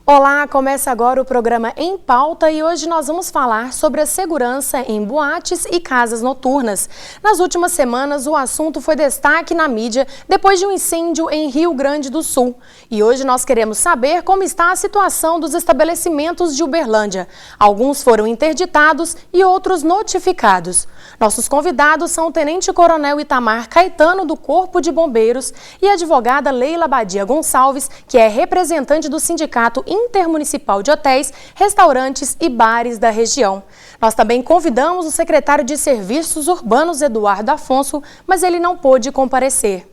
Olá, começa agora o programa Em Pauta e hoje nós vamos falar sobre a segurança em boates e casas noturnas. Nas últimas semanas, o assunto foi destaque na mídia depois de um incêndio em Rio Grande do Sul. E hoje nós queremos saber como está a situação dos estabelecimentos de Uberlândia. Alguns foram interditados e outros notificados. Nossos convidados são o Tenente-Coronel Itamar Caetano, do Corpo de Bombeiros, e a advogada Leila Badia Gonçalves, que é representante do Sindicato Intermunicipal de Hotéis, Restaurantes e Bares da região. Nós também convidamos o secretário de Serviços Urbanos, Eduardo Afonso, mas ele não pôde comparecer.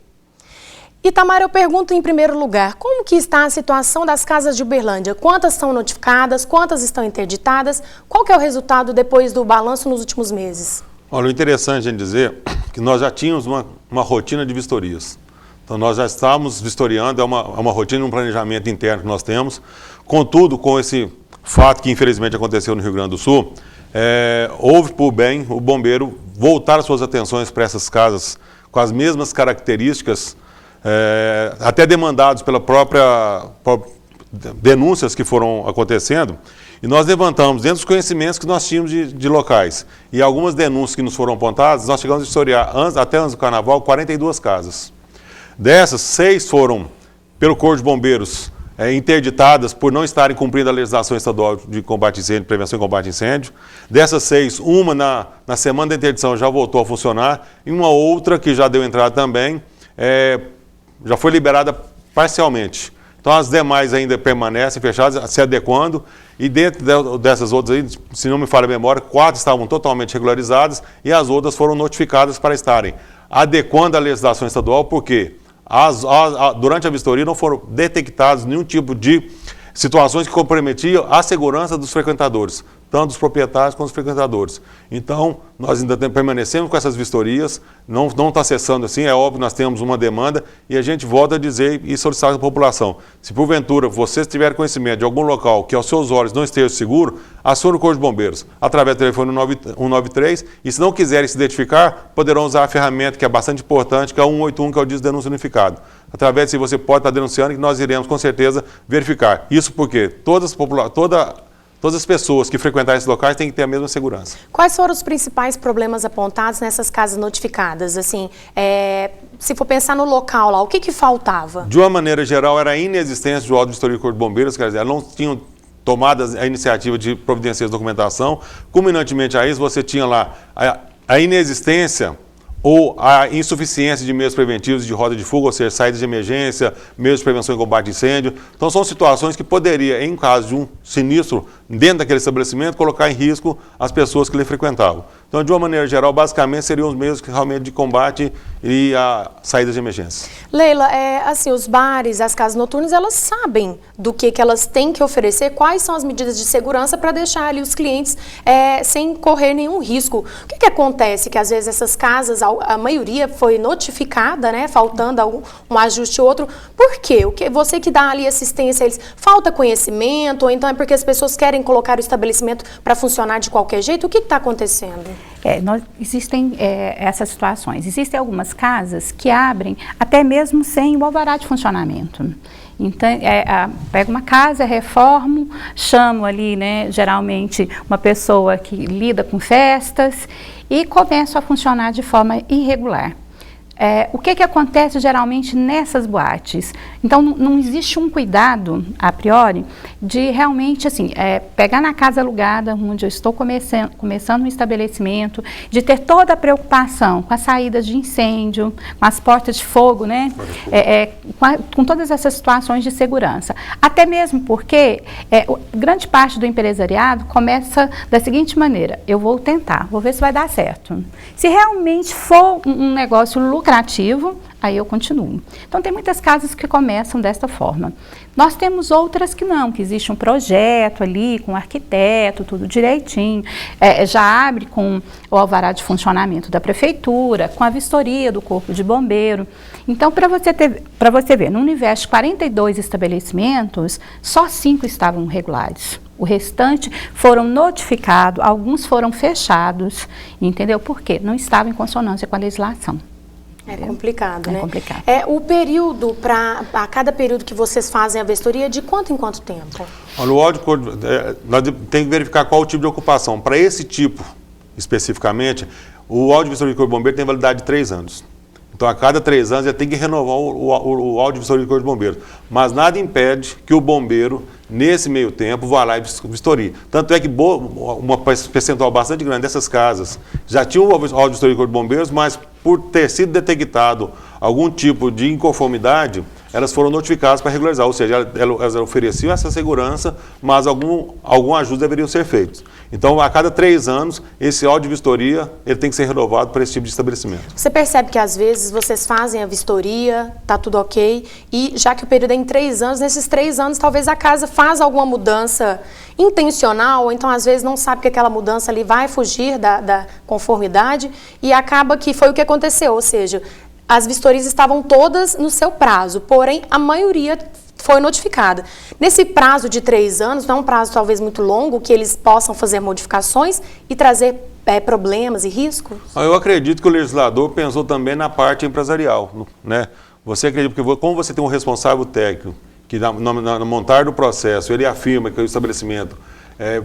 Itamar, eu pergunto em primeiro lugar, como que está a situação das casas de Uberlândia? Quantas são notificadas? Quantas estão interditadas? Qual que é o resultado depois do balanço nos últimos meses? Olha, o interessante é dizer que nós já tínhamos uma rotina de vistorias. Então, nós já estávamos vistoriando, é uma rotina, um planejamento interno que nós temos. Contudo, com esse fato que infelizmente aconteceu no Rio Grande do Sul, houve por bem o bombeiro voltar as suas atenções para essas casas com as mesmas características, até demandados pela própria denúncias que foram acontecendo. E nós levantamos, dentro dos conhecimentos que nós tínhamos de locais e algumas denúncias que nos foram apontadas, nós chegamos a vistoriar, até antes do Carnaval, 42 casas. Dessas, 6 foram, pelo Corpo de Bombeiros, interditadas por não estarem cumprindo a legislação estadual de combate a incêndio, prevenção e combate a incêndio. Dessas 6, uma na semana da interdição já voltou a funcionar e uma outra que já deu entrada também, já foi liberada parcialmente. Então as demais ainda permanecem fechadas, se adequando, e dentro dessas outras aí, se não me falha a memória, 4 estavam totalmente regularizadas e as outras foram notificadas para estarem adequando a legislação estadual, porque durante a vistoria não foram detectados nenhum tipo de situações que comprometiam a segurança dos frequentadores, tanto dos proprietários quanto dos frequentadores. Então, nós ainda permanecemos com essas vistorias, não está cessando assim, é óbvio, nós temos uma demanda e a gente volta a dizer e solicitar à população. Se porventura vocês tiverem conhecimento de algum local que aos seus olhos não esteja seguro, acione o Corpo de Bombeiros, através do telefone 193, e se não quiserem se identificar, poderão usar a ferramenta que é bastante importante, que é o 181, que é o Disco de Denúncia Unificado. Através disso você pode estar denunciando e nós iremos com certeza verificar. Isso porque todas as pessoas que frequentarem esses locais têm que ter a mesma segurança. Quais foram os principais problemas apontados nessas casas notificadas? Assim, se for pensar no local lá, o que faltava? De uma maneira geral, era a inexistência do auto de vistoria do Corpo de Bombeiros, quer dizer, elas não tinham tomado a iniciativa de providenciar documentação. Culminantemente a isso, você tinha lá a inexistência ou a insuficiência de meios preventivos de rota de fuga, ou seja, saídas de emergência, meios de prevenção e combate a incêndio. Então são situações que poderia, em caso de um sinistro dentro daquele estabelecimento, colocar em risco as pessoas que lhe frequentavam. Então, de uma maneira geral, basicamente seriam os meios realmente de combate e a saída de emergência. Leila, assim, os bares, as casas noturnas, elas sabem do que elas têm que oferecer, quais são as medidas de segurança para deixar ali os clientes sem correr nenhum risco. O que acontece? Que às vezes essas casas, a maioria foi notificada, né, faltando um ajuste ou outro. Por quê? Você que dá ali assistência a eles, falta conhecimento, ou então é porque as pessoas querem colocar o estabelecimento para funcionar de qualquer jeito? O que está acontecendo? Existem essas situações. Existem algumas casas que abrem até mesmo sem o alvará de funcionamento. Então, pego uma casa, reformo, chamo ali, né, geralmente, uma pessoa que lida com festas e começo a funcionar de forma irregular. O que acontece geralmente nessas boates? Então, não existe um cuidado, a priori, de realmente, assim, pegar na casa alugada, onde eu estou começando um estabelecimento, de ter toda a preocupação com as saídas de incêndio, com as portas de fogo, né? Com todas essas situações de segurança. Até mesmo porque grande parte do empresariado começa da seguinte maneira: eu vou tentar, vou ver se vai dar certo. Se realmente for um negócio lucrativo, aí eu continuo. Então, tem muitas casas que começam desta forma. Nós temos outras que não, que existe um projeto ali, com um arquiteto, tudo direitinho, já abre com o alvará de funcionamento da prefeitura, com a vistoria do Corpo de Bombeiro. Então, para você ver, no universo de 42 estabelecimentos, só 5 estavam regulares. O restante foram notificados, alguns foram fechados, entendeu? Por quê? Não estavam em consonância com a legislação. É complicado, né? É complicado. O período, a cada período que vocês fazem a vistoria, de quanto em quanto tempo? Olha, o áudio, nós temos que verificar qual o tipo de ocupação. Para esse tipo, especificamente, o áudio de vistoria de Corpo de Bombeiro tem validade de 3 anos. Então, a cada 3 anos, ele tem que renovar o áudio de vistoria de Corpo de Bombeiros. Mas nada impede que o bombeiro, nesse meio tempo, vá lá e vistorie. Tanto é que uma percentual bastante grande dessas casas já tinham o áudio de vistoria de Corpo de Bombeiros, mas por ter sido detectado algum tipo de inconformidade, elas foram notificadas para regularizar, ou seja, elas ofereciam essa segurança, mas algum ajuste deveriam ser feitos. Então, a cada 3 anos, esse áudio de vistoria ele tem que ser renovado para esse tipo de estabelecimento. Você percebe que, às vezes, vocês fazem a vistoria, está tudo ok, e já que o período é em 3 anos, nesses 3 anos, talvez a casa faz alguma mudança intencional, ou então, às vezes, não sabe que aquela mudança ali vai fugir da conformidade, e acaba que foi o que aconteceu, ou seja, as vistorias estavam todas no seu prazo, porém, a maioria foi notificada. Nesse prazo de 3 anos, não é um prazo talvez muito longo, que eles possam fazer modificações e trazer problemas e riscos? Eu acredito que o legislador pensou também na parte empresarial, né? Você acredita que, como você tem um responsável técnico, que na montar do processo, ele afirma que o estabelecimento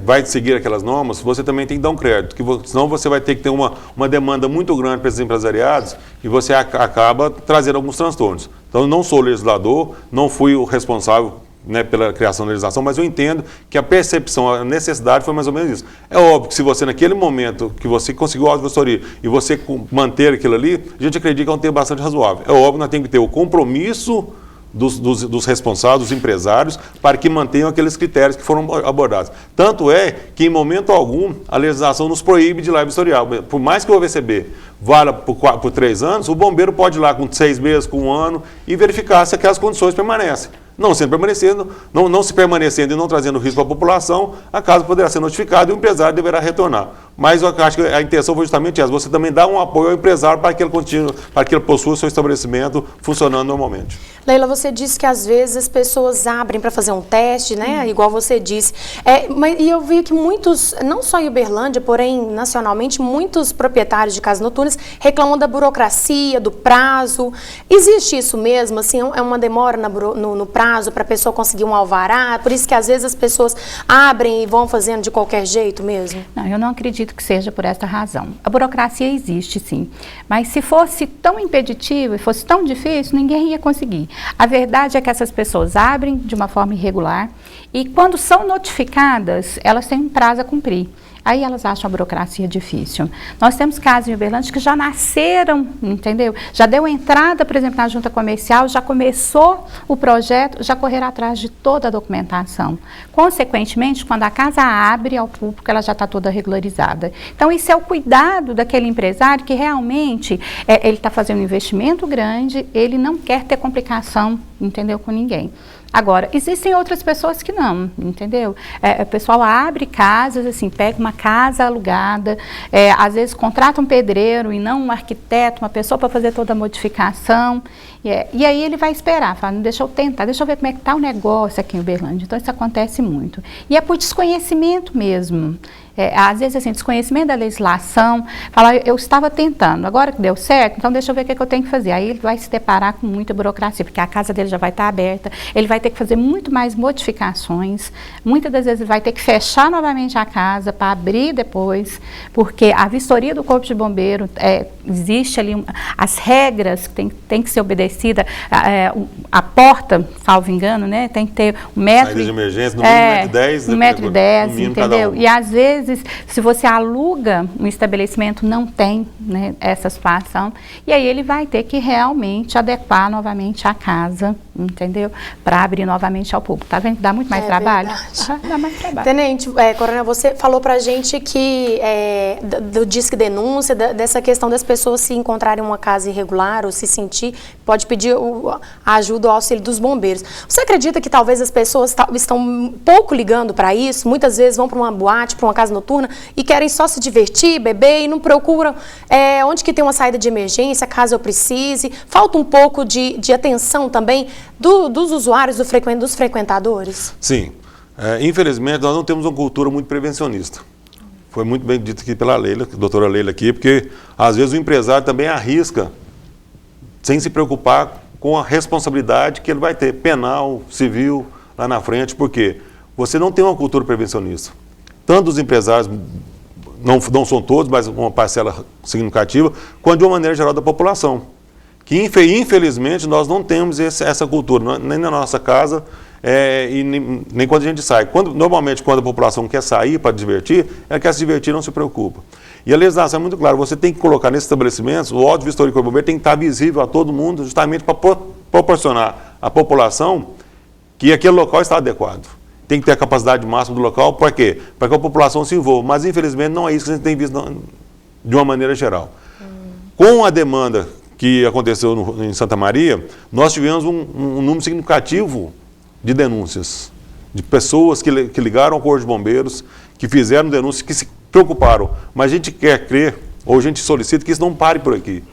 vai seguir aquelas normas, você também tem que dar um crédito, senão você vai ter que ter uma demanda muito grande para esses empresariados e você acaba trazendo alguns transtornos. Então, eu não sou legislador, não fui o responsável, né, pela criação da legislação, mas eu entendo que a percepção, a necessidade foi mais ou menos isso. É óbvio que se você, naquele momento que você conseguiu a vistoria e você manter aquilo ali, a gente acredita que é um tempo bastante razoável. É óbvio que nós temos que ter o compromisso dos responsáveis, dos empresários, para que mantenham aqueles critérios que foram abordados. Tanto é que, em momento algum, a legislação nos proíbe de ir lá vistoriar. Por mais que o OVCB valha por 3 anos, o bombeiro pode ir lá com 6 meses, com 1 ano, e verificar se aquelas condições permanecem. Não sendo permanecendo, não se permanecendo e não trazendo risco para a população, a casa poderá ser notificada e o empresário deverá retornar. Mas eu acho que a intenção foi justamente essa, você também dá um apoio ao empresário para que ele possua o seu estabelecimento funcionando normalmente. Leila, você disse que às vezes as pessoas abrem para fazer um teste, né? Igual você disse. E eu vi que muitos, não só em Uberlândia, porém nacionalmente, muitos proprietários de casas noturnas reclamam da burocracia, do prazo. Existe isso mesmo? Assim, é uma demora no prazo para a pessoa conseguir um alvará? Por isso que às vezes as pessoas abrem e vão fazendo de qualquer jeito mesmo? Não, eu não acredito que seja por esta razão. A burocracia existe, sim. Mas se fosse tão impeditivo e fosse tão difícil, ninguém ia conseguir. A verdade é que essas pessoas abrem de uma forma irregular e quando são notificadas, elas têm um prazo a cumprir. Aí elas acham a burocracia difícil. Nós temos casos em Uberlândia que já nasceram, entendeu? Já deu entrada, por exemplo, na junta comercial, já começou o projeto, já correram atrás de toda a documentação. Consequentemente, quando a casa abre ao público, ela já está toda regularizada. Então, isso é o cuidado daquele empresário que realmente ele está fazendo um investimento grande, ele não quer ter complicação, entendeu, com ninguém. Agora, existem outras pessoas que não, entendeu? O pessoal abre casas, assim, pega uma casa alugada, às vezes contrata um pedreiro e não um arquiteto, uma pessoa para fazer toda a modificação, e aí ele vai esperar, fala, deixa eu tentar, deixa eu ver como é que está o negócio aqui em Uberlândia. Então, isso acontece muito. E é por desconhecimento mesmo. Às vezes, assim, desconhecimento da legislação, fala, eu estava tentando, agora que deu certo, então deixa eu ver o que eu tenho que fazer. Aí ele vai se deparar com muita burocracia, porque a casa dele já vai estar aberta, ele vai ter que fazer muito mais modificações, muitas das vezes ele vai ter que fechar novamente a casa para abrir depois, porque a vistoria do Corpo de Bombeiro, existe ali as regras que tem que ser obedecida, a porta, salvo engano, né, tem que ter 1 metro... Saída de emergência, no mínimo 1,10 m, 1,10 m, entendeu? E às vezes, se você aluga um estabelecimento, não tem, né, essa situação, e aí ele vai ter que realmente adequar novamente a casa, entendeu? Para abrir novamente ao público. Tá vendo que dá muito mais trabalho? Dá mais trabalho. Tenente, Coronel, você falou pra gente que do Disque Denúncia, dessa questão das pessoas se encontrarem uma casa irregular ou se sentir, pode pedir a ajuda, o auxílio dos bombeiros. Você acredita que talvez as pessoas estão pouco ligando para isso? Muitas vezes vão para uma boate, para uma casa noturna e querem só se divertir, beber e não procuram onde que tem uma saída de emergência, caso eu precise. Falta um pouco de atenção também dos usuários, dos frequentadores? Sim. Infelizmente, nós não temos uma cultura muito prevencionista. Foi muito bem dito aqui pela Leila, a doutora Leila aqui, porque às vezes o empresário também arrisca sem se preocupar com a responsabilidade que ele vai ter, penal, civil, lá na frente, porque você não tem uma cultura prevencionista. Tanto os empresários, não são todos, mas uma parcela significativa, quanto de uma maneira geral da população. Que infelizmente nós não temos essa cultura, nem na nossa casa e nem quando a gente sai. Normalmente quando a população quer sair para divertir, ela quer se divertir e não se preocupa. E a legislação é muito clara, você tem que colocar nesses estabelecimentos, o auto de vistoria e corpo de bombeiro tem que estar visível a todo mundo, justamente para proporcionar à população que aquele local está adequado. Tem que ter a capacidade máxima do local, para quê? Para que a população se envolva. Mas, infelizmente, não é isso que a gente tem visto de uma maneira geral. Com a demanda que aconteceu em Santa Maria, nós tivemos um número significativo de denúncias, de pessoas que ligaram ao Corpo de Bombeiros, que fizeram denúncias, que se preocuparam. Mas a gente quer crer, ou a gente solicita que isso não pare por aqui.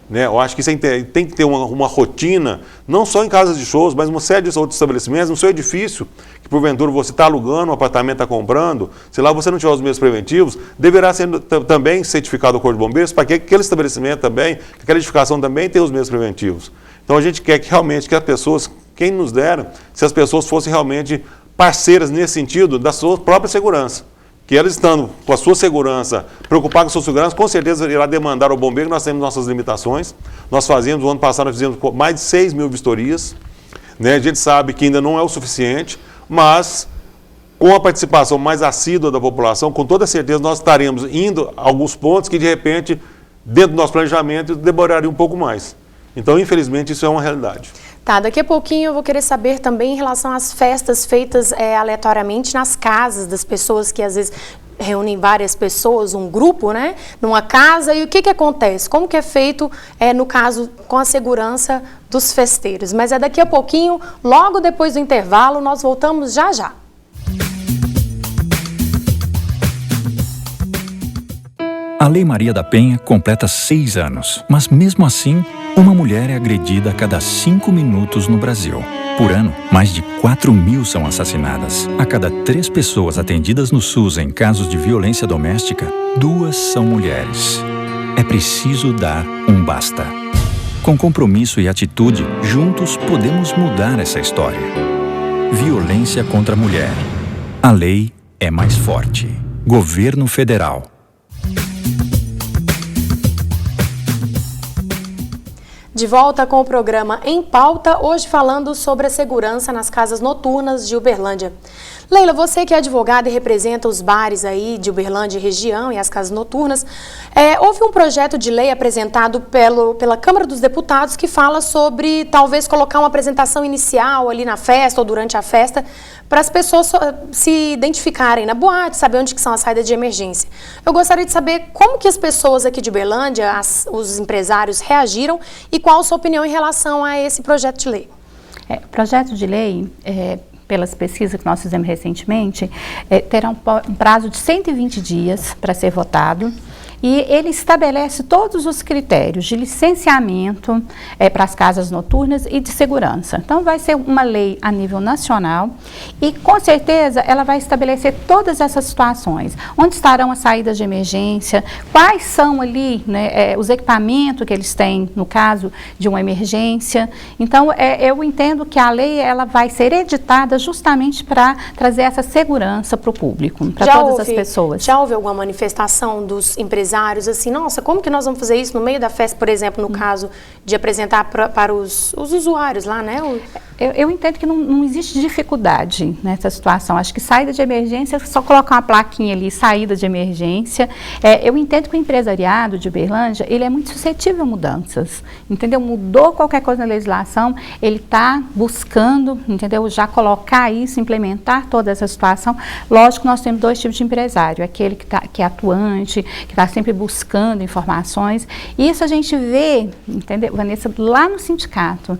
Né? Eu acho que isso tem que ter uma rotina, não só em casas de shows, mas uma série de outros estabelecimentos, no seu edifício, que porventura você está alugando, um apartamento está comprando, se lá você não tiver os meios preventivos, deverá ser também certificado o Corpo de Bombeiros, para que aquele estabelecimento também, aquela edificação também tenha os meios preventivos. Então a gente quer que realmente que as pessoas, quem nos dera, se as pessoas fossem realmente parceiras nesse sentido da sua própria segurança. Que elas estando com a sua segurança, preocupadas com a sua segurança, com certeza irá demandar ao bombeiro, nós temos nossas limitações. Nós fazemos, o ano passado nós fizemos mais de 6 mil vistorias, né? A gente sabe que ainda não é o suficiente, mas com a participação mais assídua da população, com toda certeza nós estaremos indo a alguns pontos que de repente, dentro do nosso planejamento, demoraria um pouco mais. Então, infelizmente, isso é uma realidade. Tá, daqui a pouquinho eu vou querer saber também em relação às festas feitas aleatoriamente nas casas das pessoas que às vezes reúnem várias pessoas, um grupo, né, numa casa, e o que acontece? Como que é feito, no caso, com a segurança dos festeiros? Mas é daqui a pouquinho, logo depois do intervalo, nós voltamos já já. A Lei Maria da Penha completa 6 anos, mas mesmo assim, uma mulher é agredida a cada 5 minutos no Brasil. Por ano, mais de 4.000 são assassinadas. A cada 3 pessoas atendidas no SUS em casos de violência doméstica, 2 são mulheres. É preciso dar um basta. Com compromisso e atitude, juntos podemos mudar essa história. Violência contra a mulher. A lei é mais forte. Governo Federal. De volta com o programa Em Pauta, hoje falando sobre a segurança nas casas noturnas de Uberlândia. Leila, você que é advogada e representa os bares aí de Uberlândia e região e as casas noturnas, houve um projeto de lei apresentado pela Câmara dos Deputados que fala sobre talvez colocar uma apresentação inicial ali na festa ou durante a festa para as pessoas se identificarem na boate, saber onde que são as saídas de emergência. Eu gostaria de saber como que as pessoas aqui de Uberlândia, os empresários reagiram e qual a sua opinião em relação a esse projeto de lei. O projeto de lei, pelas pesquisas que nós fizemos recentemente, terá um prazo de 120 dias para ser votado. E ele estabelece todos os critérios de licenciamento para as casas noturnas e de segurança. Então, vai ser uma lei a nível nacional e, com certeza, ela vai estabelecer todas essas situações. Onde estarão as saídas de emergência, quais são ali, né, os equipamentos que eles têm, no caso de uma emergência. Então, eu entendo que a lei ela vai ser editada justamente para trazer essa segurança para o público, para todas as pessoas. Já houve alguma manifestação dos empresários assim, nossa, como que nós vamos fazer isso no meio da festa, por exemplo, no caso de apresentar para os usuários lá, né? Eu entendo que não existe dificuldade nessa situação. Acho que saída de emergência, só colocar uma plaquinha ali, saída de emergência. Eu entendo que o empresariado de Uberlândia, ele é muito suscetível a mudanças, entendeu? Mudou qualquer coisa na legislação, ele está buscando, entendeu? Já colocar isso, implementar toda essa situação. Lógico que nós temos 2 tipos de empresário, aquele que é atuante, que está sempre buscando informações. Isso a gente vê, entendeu, Vanessa, lá no sindicato.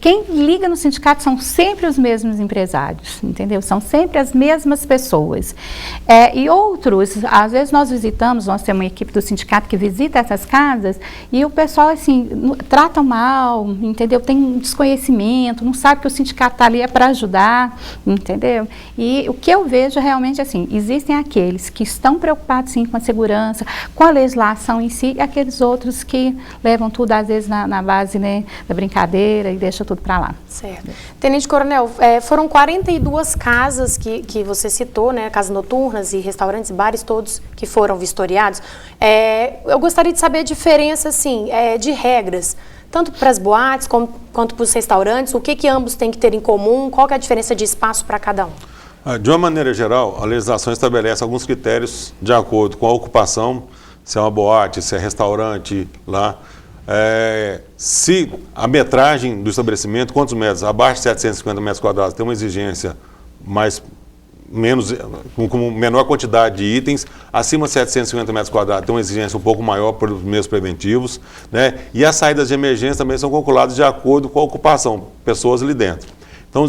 Quem liga no sindicato são sempre os mesmos empresários, entendeu? São sempre as mesmas pessoas. E outros, às vezes nós visitamos, nós temos uma equipe do sindicato que visita essas casas e o pessoal, assim, trata mal, entendeu? Tem um desconhecimento, não sabe que o sindicato está ali para ajudar, entendeu? E o que eu vejo realmente, assim, existem aqueles que estão preocupados, sim, com a segurança, com a legislação em si, e aqueles outros que levam tudo, às vezes, na base, né, da brincadeira e deixa tudo para lá. Certo. Tenente Coronel, foram 42 casas que você citou, né, casas noturnas e restaurantes, bares todos que foram vistoriados. Eu gostaria de saber a diferença, assim, de regras, tanto para as boates quanto para os restaurantes, o que ambos têm que ter em comum, qual que é a diferença de espaço para cada um? De uma maneira geral, a legislação estabelece alguns critérios de acordo com a ocupação, se é uma boate, se é restaurante lá. Se a metragem do estabelecimento, quantos metros? Abaixo de 750 metros quadrados, tem uma exigência com menor quantidade de itens, acima de 750 metros quadrados tem uma exigência um pouco maior por meios preventivos, né? E as saídas de emergência também são calculadas de acordo com a ocupação, pessoas ali dentro. Então,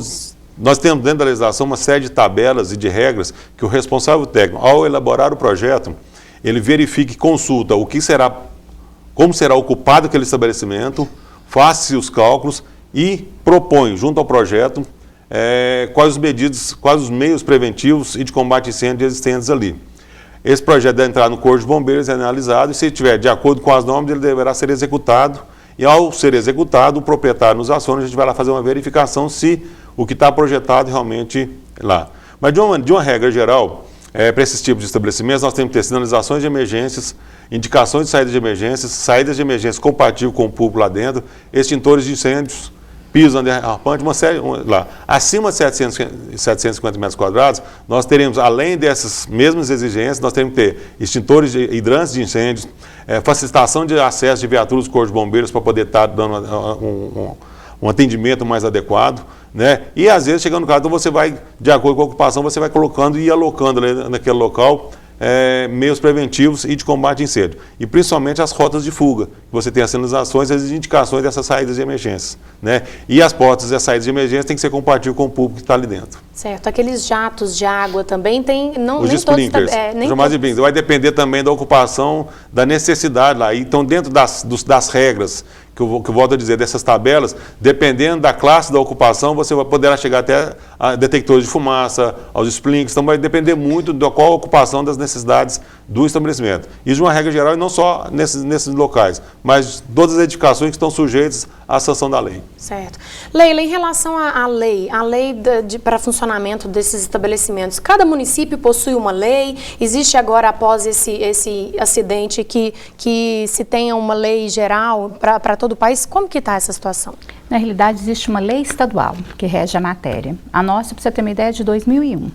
nós temos dentro da legislação uma série de tabelas e de regras que o responsável técnico, ao elaborar o projeto, ele verifica e consulta como será ocupado aquele estabelecimento, faz os cálculos e propõe, junto ao projeto, quais os meios preventivos e de combate a incêndio existentes ali. Esse projeto deve entrar no Corpo de Bombeiros, é analisado, e se estiver de acordo com as normas, ele deverá ser executado, e ao ser executado, o proprietário nos aciona, a gente vai lá fazer uma verificação se o que está projetado realmente lá. Mas de uma regra geral, para esses tipos de estabelecimentos, nós temos que ter sinalizações de emergências, indicações de saídas de emergências compatíveis com o público lá dentro, extintores de incêndios, piso antiderrapante, uma série lá. Acima de 750 metros quadrados, nós teremos, além dessas mesmas exigências, nós teremos que ter extintores hidrantes de incêndios, facilitação de acesso de viaturas do Corpo de Bombeiros para poder estar dando um atendimento mais adequado, né? E às vezes, chegando no caso, então você vai, de acordo com a ocupação, você vai colocando e alocando naquele local meios preventivos e de combate a incêndio. E principalmente as rotas de fuga. Você tem as sinalizações e as indicações dessas saídas de emergência, né? E as portas e as saídas de emergência têm que ser compatíveis com o público que está ali dentro. Certo. Aqueles jatos de água também tem... Os sprinklers. Vai depender também da ocupação, da necessidade lá. Então, dentro das regras, que eu volto a dizer, dessas tabelas, dependendo da classe da ocupação, você poderá chegar até a detectores de fumaça, aos sprinklers, então vai depender muito da qual a ocupação das necessidades do estabelecimento. Isso de uma regra geral, e não só nesses locais, mas todas as edificações que estão sujeitas à sanção da lei. Certo. Leila, em relação à lei, para funcionamento desses estabelecimentos, cada município possui uma lei? Existe agora, após esse acidente, que se tenha uma lei geral para todo o país? Como que está essa situação? Na realidade, existe uma lei estadual que rege a matéria. A nossa, para você ter uma ideia, é de 2001.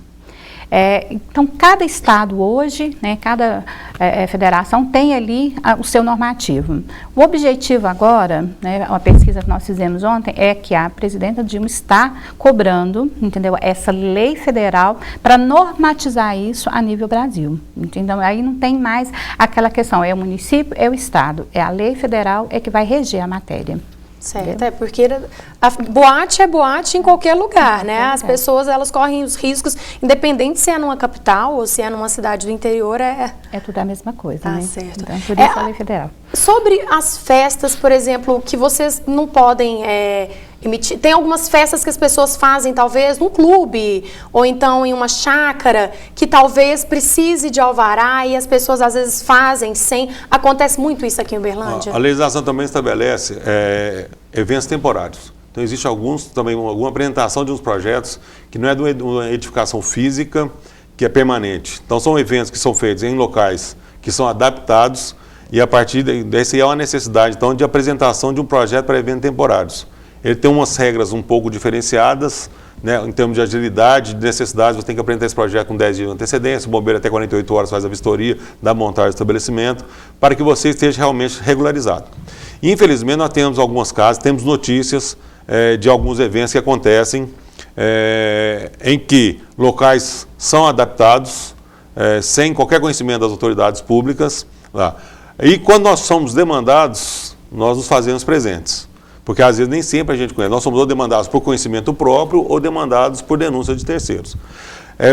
Então, cada estado hoje, né, cada federação tem ali o seu normativo. O objetivo agora, né, uma pesquisa que nós fizemos ontem, é que a presidenta Dilma está cobrando, entendeu, essa lei federal para normatizar isso a nível Brasil. Entendeu? Aí não tem mais aquela questão, é o município, é o estado, é a lei federal que vai reger a matéria. Certo, porque a boate é boate em qualquer lugar, né? As pessoas, elas correm os riscos, independente se é numa capital ou se é numa cidade do interior, É tudo a mesma coisa, tá, né? Certo. Então, por isso a lei federal. Sobre as festas, por exemplo, que vocês não podem emitir, tem algumas festas que as pessoas fazem, talvez, num clube, ou então em uma chácara, que talvez precise de alvará e as pessoas às vezes fazem sem... Acontece muito isso aqui em Uberlândia? A legislação também estabelece eventos temporários. Então, existe alguma apresentação de uns projetos que não é de uma edificação física, que é permanente. Então, são eventos que são feitos em locais que são adaptados e, a partir desse, é uma necessidade, então, de apresentação de um projeto para eventos temporários. Ele tem umas regras um pouco diferenciadas, né, em termos de agilidade, de necessidade, você tem que apresentar esse projeto com 10 dias de antecedência, o bombeiro até 48 horas faz a vistoria da montagem do estabelecimento, para que você esteja realmente regularizado. Infelizmente, nós temos alguns casos, temos notícias de alguns eventos que acontecem em que locais são adaptados sem qualquer conhecimento das autoridades públicas. Lá. E quando nós somos demandados, nós nos fazemos presentes. Porque às vezes nem sempre a gente conhece. Nós somos ou demandados por conhecimento próprio ou demandados por denúncia de terceiros.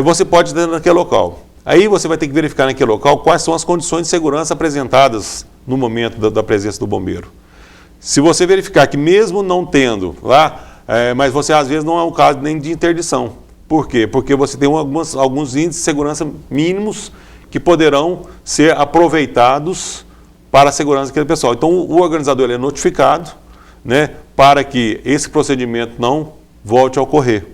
Você pode estar naquele local. Aí você vai ter que verificar naquele local quais são as condições de segurança apresentadas no momento da presença do bombeiro. Se você verificar que mesmo não tendo lá, mas você às vezes não é um caso nem de interdição. Por quê? Porque você tem alguns índices de segurança mínimos que poderão ser aproveitados para a segurança daquele pessoal. Então, o organizador ele é notificado, né, para que esse procedimento não volte a ocorrer,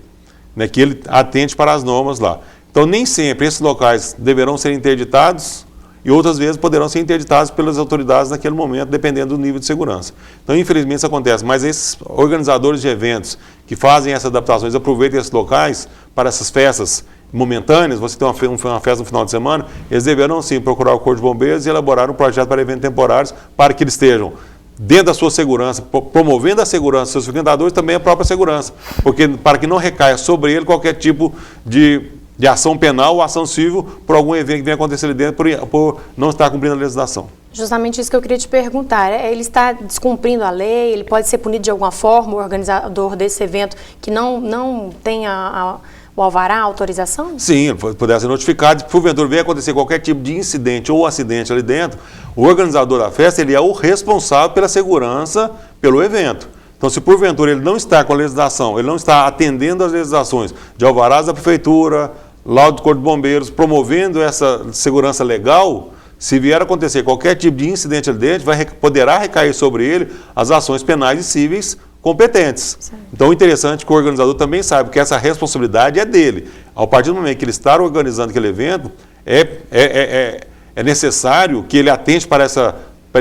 né, que ele atente para as normas lá. Então, nem sempre esses locais deverão ser interditados e outras vezes poderão ser interditados pelas autoridades naquele momento, dependendo do nível de segurança. Então, infelizmente, isso acontece, mas esses organizadores de eventos que fazem essas adaptações, aproveitam esses locais para essas festas momentâneas, você tem uma festa no final de semana, eles deverão sim procurar o Corpo de Bombeiros e elaborar um projeto para eventos temporários para que eles estejam dentro da sua segurança, promovendo a segurança dos seus frequentadores, também a própria segurança, porque para que não recaia sobre ele qualquer tipo de ação penal ou ação civil por algum evento que venha acontecer ali dentro por não estar cumprindo a legislação. Justamente isso que eu queria te perguntar. Ele está descumprindo a lei? Ele pode ser punido de alguma forma, o organizador desse evento que não tenha o alvará, a autorização? Sim, puder ser notificado. Se porventura vier acontecer qualquer tipo de incidente ou acidente ali dentro, o organizador da festa ele é o responsável pela segurança pelo evento. Então, se porventura ele não está com a legislação, ele não está atendendo às legislações de alvarás da prefeitura, laudo do Corpo de Bombeiros, promovendo essa segurança legal, se vier a acontecer qualquer tipo de incidente ali dentro, poderá recair sobre ele as ações penais e cíveis competentes. Certo. Então, o interessante é que o organizador também saiba que essa responsabilidade é dele. Ao partir do momento que ele está organizando aquele evento, é necessário que ele atente para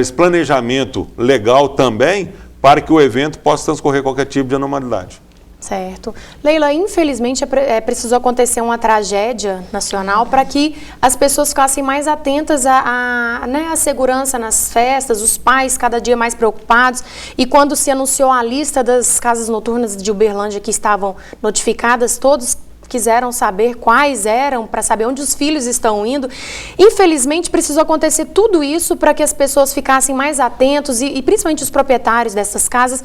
esse planejamento legal também, para que o evento possa transcorrer qualquer tipo de anormalidade. Certo. Leila, infelizmente precisou acontecer uma tragédia nacional para que as pessoas ficassem mais atentas à segurança nas festas, os pais cada dia mais preocupados. E quando se anunciou a lista das casas noturnas de Uberlândia que estavam notificadas, todos quiseram saber quais eram, para saber onde os filhos estão indo. Infelizmente, precisou acontecer tudo isso para que as pessoas ficassem mais atentos e principalmente os proprietários dessas casas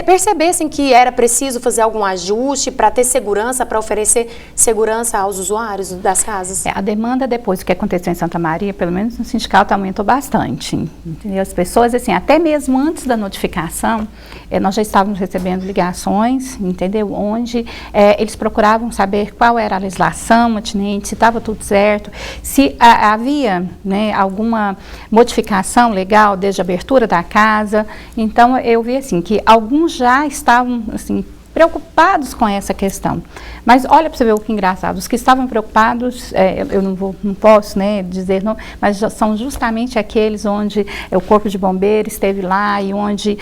percebessem que era preciso fazer algum ajuste para ter segurança, para oferecer segurança aos usuários das casas. A demanda depois do que aconteceu em Santa Maria, pelo menos no sindicato, aumentou bastante. Entendeu? As pessoas, assim, até mesmo antes da notificação, nós já estávamos recebendo ligações, entendeu? Onde eles procuravam saber qual era a legislação atinente, se estava tudo certo, se havia, né, alguma modificação legal desde a abertura da casa. Então, eu vi assim, que alguns já estavam assim, preocupados com essa questão. Mas olha para você ver o que engraçado, os que estavam preocupados, eu não posso, né, dizer não, mas são justamente aqueles onde o Corpo de Bombeiros esteve lá e onde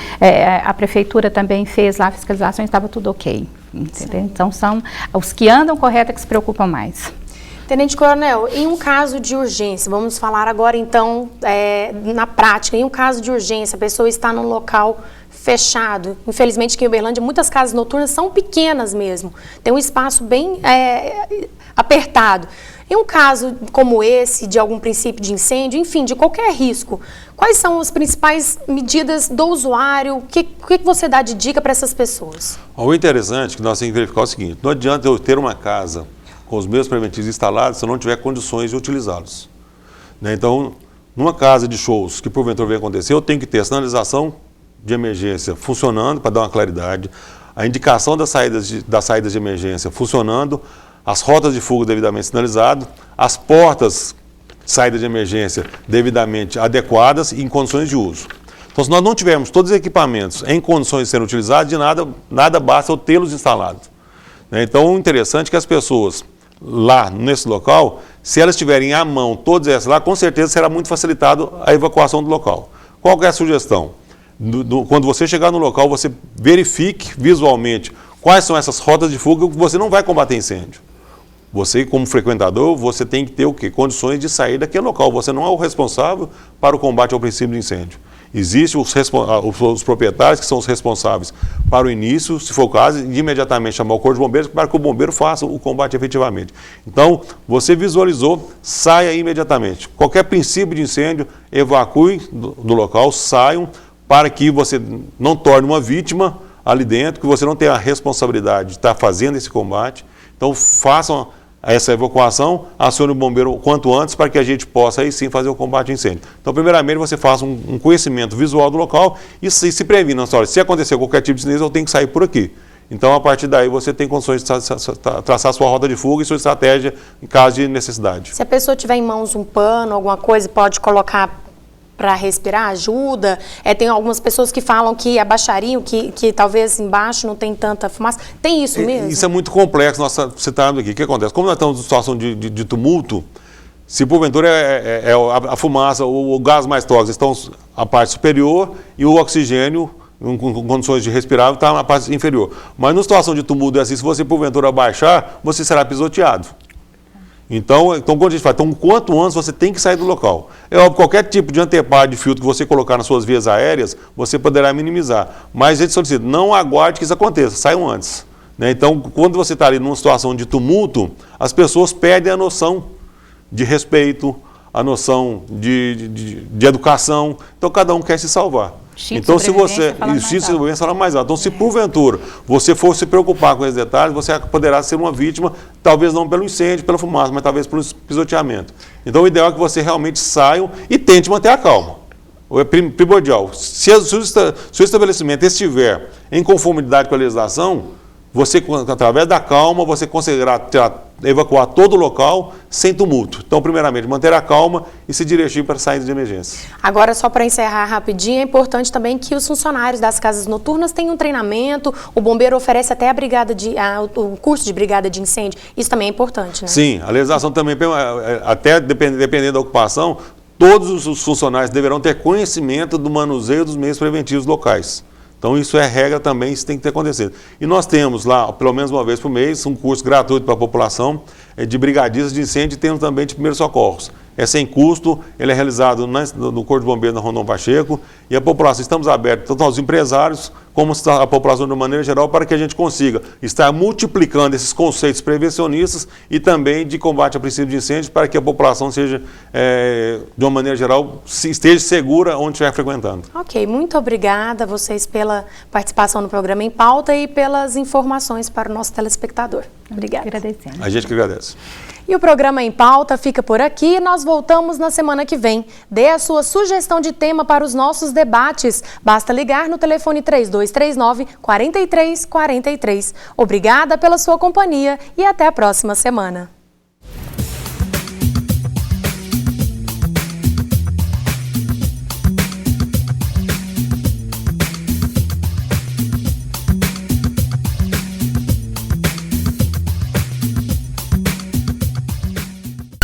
a Prefeitura também fez lá a fiscalização e estava tudo ok. Entendeu? Então, são os que andam correto que se preocupam mais. Tenente Coronel, em um caso de urgência, vamos falar agora então na prática, em um caso de urgência, a pessoa está num local fechado, infelizmente aqui em Uberlândia muitas casas noturnas são pequenas mesmo, tem um espaço bem apertado. Em um caso como esse, de algum princípio de incêndio, enfim, de qualquer risco, quais são as principais medidas do usuário? O que você dá de dica para essas pessoas? O interessante é que nós temos que verificar o seguinte, não adianta eu ter uma casa com os meus preventivos instalados se eu não tiver condições de utilizá-los. Né? Então, numa casa de shows que porventura venha acontecer, eu tenho que ter a sinalização de emergência funcionando para dar uma claridade, a indicação das saídas de emergência funcionando, as rotas de fuga devidamente sinalizadas, as portas de saída de emergência devidamente adequadas e em condições de uso. Então, se nós não tivermos todos os equipamentos em condições de serem utilizados, de nada basta eu tê-los instalados. Então, o interessante é que as pessoas lá nesse local, se elas tiverem à mão todas essas lá, com certeza será muito facilitado a evacuação do local. Qual que é a sugestão? Quando você chegar no local, você verifique visualmente quais são essas rotas de fuga, que você não vai combater incêndio. Você, como frequentador, você tem que ter o quê? Condições de sair daquele local. Você não é o responsável para o combate ao princípio de incêndio. Existem os proprietários que são os responsáveis para o início, se for o caso, de imediatamente chamar o Corpo de Bombeiros para que o bombeiro faça o combate efetivamente. Então, você visualizou, saia imediatamente. Qualquer princípio de incêndio, evacue do local, saiam, para que você não torne uma vítima ali dentro, que você não tenha a responsabilidade de estar fazendo esse combate. Então, façam essa evacuação, acione o bombeiro o quanto antes para que a gente possa aí sim fazer o combate a incêndio. Então, primeiramente, você faça um conhecimento visual do local e se previna. Se acontecer qualquer tipo de sinistro, eu tenho que sair por aqui. Então, a partir daí, você tem condições de traçar sua rota de fuga e sua estratégia em caso de necessidade. Se a pessoa tiver em mãos um pano, alguma coisa, pode colocar para respirar, ajuda? Tem algumas pessoas que falam que abaixariam, que talvez embaixo não tem tanta fumaça. Tem isso mesmo? Isso é muito complexo, nós citamos aqui. O que acontece? Como nós estamos em situação de tumulto, se porventura a fumaça ou o gás mais tóxico estão a parte superior e o oxigênio com condições de respirar está na parte inferior. Mas numa situação de tumulto assim, se você porventura abaixar, você será pisoteado. Então, quando a gente fala, então, quanto antes você tem que sair do local. É óbvio, qualquer tipo de anteparo de filtro que você colocar nas suas vias aéreas, você poderá minimizar. Mas a gente solicita, não aguarde que isso aconteça, saiam antes. Né? Então, quando você está ali numa situação de tumulto, as pessoas perdem a noção de respeito, a noção de educação. Então, cada um quer se salvar. Então, se você... fala mais alto. Então, se porventura você for se preocupar com esses detalhes, você poderá ser uma vítima, talvez não pelo incêndio, pela fumaça, mas talvez pelo pisoteamento. Então, o ideal é que você realmente saia e tente manter a calma. É primordial. Se o estabelecimento estiver em conformidade com a legislação, você, através da calma, você conseguirá evacuar todo o local sem tumulto. Então, primeiramente, manter a calma e se dirigir para saídas de emergência. Agora, só para encerrar rapidinho, é importante também que os funcionários das casas noturnas tenham um treinamento. O bombeiro oferece até o curso de brigada de incêndio. Isso também é importante, né? Sim, a legislação também, até dependendo da ocupação, todos os funcionários deverão ter conhecimento do manuseio dos meios preventivos locais. Então, isso é regra também, isso tem que ter acontecido. E nós temos lá, pelo menos uma vez por mês, um curso gratuito para a população de brigadistas de incêndio e temos também de primeiros socorros. É sem custo, ele é realizado no Corpo de Bombeiros na Rondon Pacheco e a população, estamos abertos tanto aos empresários como a população de maneira geral para que a gente consiga estar multiplicando esses conceitos prevencionistas e também de combate a princípio de incêndio para que a população seja, de uma maneira geral, esteja segura onde estiver frequentando. Ok, muito obrigada a vocês pela participação no programa Em Pauta e pelas informações para o nosso telespectador. Obrigada. Agradecemos. A gente que agradece. E o programa Em Pauta fica por aqui. Nós voltamos na semana que vem. Dê a sua sugestão de tema para os nossos debates. Basta ligar no telefone 3239-4343. Obrigada pela sua companhia e até a próxima semana.